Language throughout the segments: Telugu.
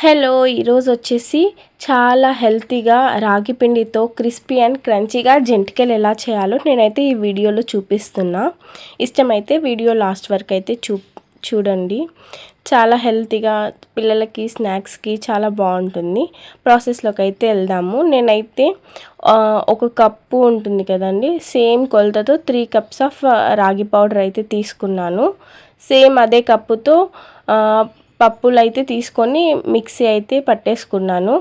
హలో, ఈరోజు వచ్చేసి చాలా హెల్తీగా రాగి పిండితో క్రిస్పీ అండ్ క్రంచీగా జంతికలు ఎలా చేయాలో నేనైతే ఈ వీడియోలో చూపిస్తున్నా. ఇష్టమైతే వీడియో లాస్ట్ వరకు అయితే చూడండి. చాలా హెల్తీగా పిల్లలకి స్నాక్స్కి చాలా బాగుంటుంది. ప్రాసెస్లోకి అయితే వెళ్దాము. నేనైతే ఒక కప్పు ఉంటుంది కదండి, సేమ్ కొలతతో 3 కప్స్ ఆఫ్ రాగి పౌడర్ అయితే తీసుకున్నాను. సేమ్ అదే కప్పుతో పప్పులు అయితే తీసుకొని మిక్సీ అయితే పట్టేసుకున్నాను.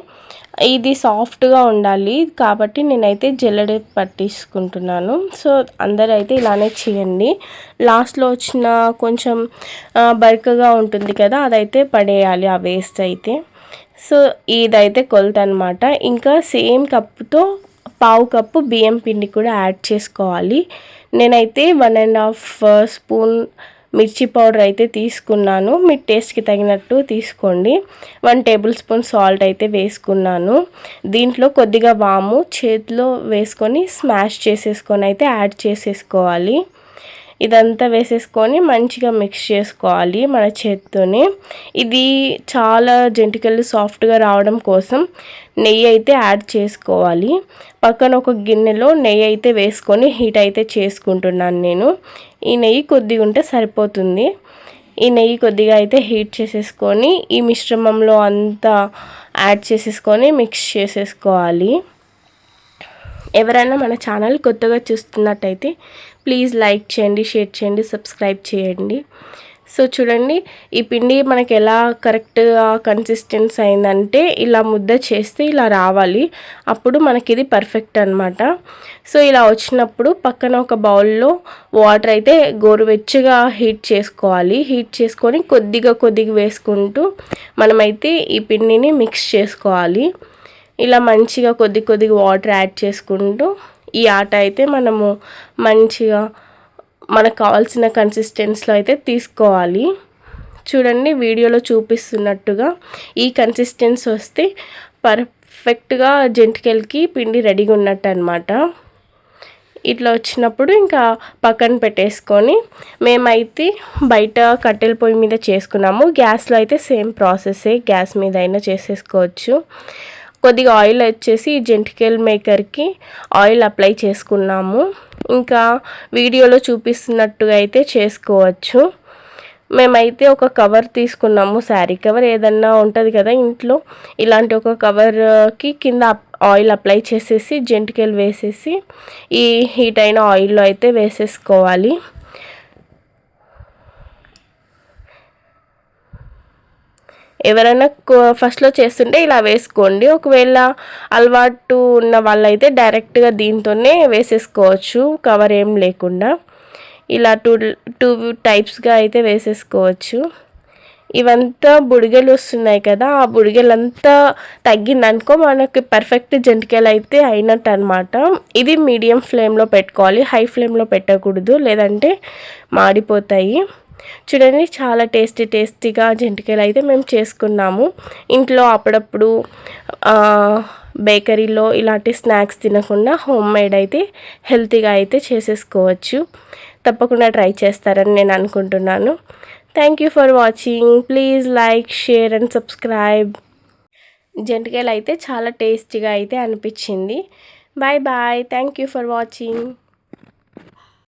ఇది సాఫ్ట్గా ఉండాలి కాబట్టి నేనైతే జల్లెడ పట్టేసుకుంటున్నాను. సో అందరూ అయితే ఇలానే చేయండి. లాస్ట్లో వచ్చిన కొంచెం బరకగా ఉంటుంది కదా, అదైతే పడేయాలి, ఆ వేస్ట్ అయితే. సో ఇదైతే కొలత అనమాట. ఇంకా సేమ్ కప్పుతో పావు కప్పు బియ్యం పిండి కూడా యాడ్ చేసుకోవాలి. నేనైతే 1.5 స్పూన్ మిర్చి పౌడర్ అయితే తీసుకున్నాను. మీ టేస్ట్కి తగినట్టు తీసుకోండి. 1 టేబుల్ స్పూన్ సాల్ట్ అయితే వేసుకున్నాను. దీంట్లో కొద్దిగా వాము చేతిలో వేసుకొని స్మాష్ చేసేసుకొని అయితే యాడ్ చేసేసుకోవాలి. ఇదంతా వేసేసుకొని మంచిగా మిక్స్ చేసుకోవాలి మన చేత్తోనే. ఇది చాలా జంతికలు సాఫ్ట్గా రావడం కోసం నెయ్యి అయితే యాడ్ చేసుకోవాలి. పక్కన ఒక గిన్నెలో నెయ్యి అయితే వేసుకొని హీట్ అయితే చేసుకుంటున్నాను నేను. ఈ నెయ్యి కొద్దిగా ఉంటే సరిపోతుంది. ఈ నెయ్యి కొద్దిగా అయితే హీట్ చేసేసుకొని ఈ మిశ్రమంలో అంతా యాడ్ చేసేసుకొని మిక్స్ చేసేసుకోవాలి. ఎవరైనా మన ఛానల్ కొత్తగా చూస్తున్నట్టయితే ప్లీజ్ లైక్ చేయండి, షేర్ చేయండి, సబ్స్క్రైబ్ చేయండి. సో చూడండి, ఈ పిండి మనకి ఎలా కరెక్ట్గా కన్సిస్టెన్సీ అయిందంటే ఇలా ముద్ద చేస్తే ఇలా రావాలి. అప్పుడు మనకి ఇది పర్ఫెక్ట్ అనమాట. సో ఇలా వచ్చినప్పుడు పక్కన ఒక బౌల్లో వాటర్ అయితే గోరువెచ్చగా హీట్ చేసుకోవాలి. హీట్ చేసుకొని కొద్దిగా వేసుకుంటూ మనమైతే ఈ పిండిని మిక్స్ చేసుకోవాలి. ఇలా మంచిగా కొద్దిగా వాటర్ యాడ్ చేసుకుంటూ ఈ ఆట అయితే మనము మంచిగా మనకు కావాల్సిన కన్సిస్టెన్సీలో అయితే తీసుకోవాలి. చూడండి, వీడియోలో చూపిస్తున్నట్టుగా ఈ కన్సిస్టెన్సీ వస్తే పర్ఫెక్ట్గా జంతికలకి పిండి రెడీగా ఉన్నట్టు అనమాట. ఇట్లా వచ్చినప్పుడు ఇంకా పక్కన పెట్టేసుకొని మేమైతే బయట కట్టెల పొయ్యి మీద చేసుకున్నాము. గ్యాస్లో అయితే సేమ్ ప్రాసెసే, గ్యాస్ మీద అయినా చేసేసుకోవచ్చు. కొద్దిగా ఆయిల్ వచ్చేసి జంతికల మేకర్కి ఆయిల్ అప్లై చేసుకున్నాము. ఇంకా వీడియోలో చూపిస్తున్నట్టుగా అయితే చేసుకోవచ్చు. మేమైతే ఒక కవర్ తీసుకున్నాము, శారీ కవర్ ఏదన్నా ఉంటుంది కదా ఇంట్లో, ఇలాంటి ఒక కవర్కి కింద ఆయిల్ అప్లై చేసేసి జంతికలు వేసేసి ఈ హీట్ అయిన ఆయిల్లో అయితే వేసేసుకోవాలి. ఎవరైనా ఫస్ట్లో చేస్తుంటే ఇలా వేసుకోండి. ఒకవేళ అలవాటు ఉన్న వాళ్ళైతే డైరెక్ట్గా దీంతోనే వేసేసుకోవచ్చు, కవర్ ఏం లేకుండా. ఇలా టూ టైప్స్గా అయితే వేసేసుకోవచ్చు. ఇవంతా బుడిగలు వస్తున్నాయి కదా, ఆ బుడిగలంతా తగ్గిందనుకో మనకి పర్ఫెక్ట్ జంతికలు అయితే అయినట్టు అనమాట. ఇది మీడియం ఫ్లేమ్లో పెట్టుకోవాలి, హై ఫ్లేమ్లో పెట్టకూడదు, లేదంటే మాడిపోతాయి. చూడండి, చాలా టేస్టీగా జంతికలు అయితే మేము చేసుకున్నాము. ఇంట్లో అప్పుడప్పుడు బేకరీలో ఇలాంటి స్నాక్స్ తినకుండా హోమ్ మేడ్ అయితే హెల్తీగా అయితే చేసేసుకోవచ్చు. తప్పకుండా ట్రై చేస్తారని నేను అనుకుంటున్నాను. Thank you for watching. Please like, share and subscribe. జంతికలు అయితే చాలా టేస్టీగా అయితే అనిపించింది. Bye bye. Thank you for watching.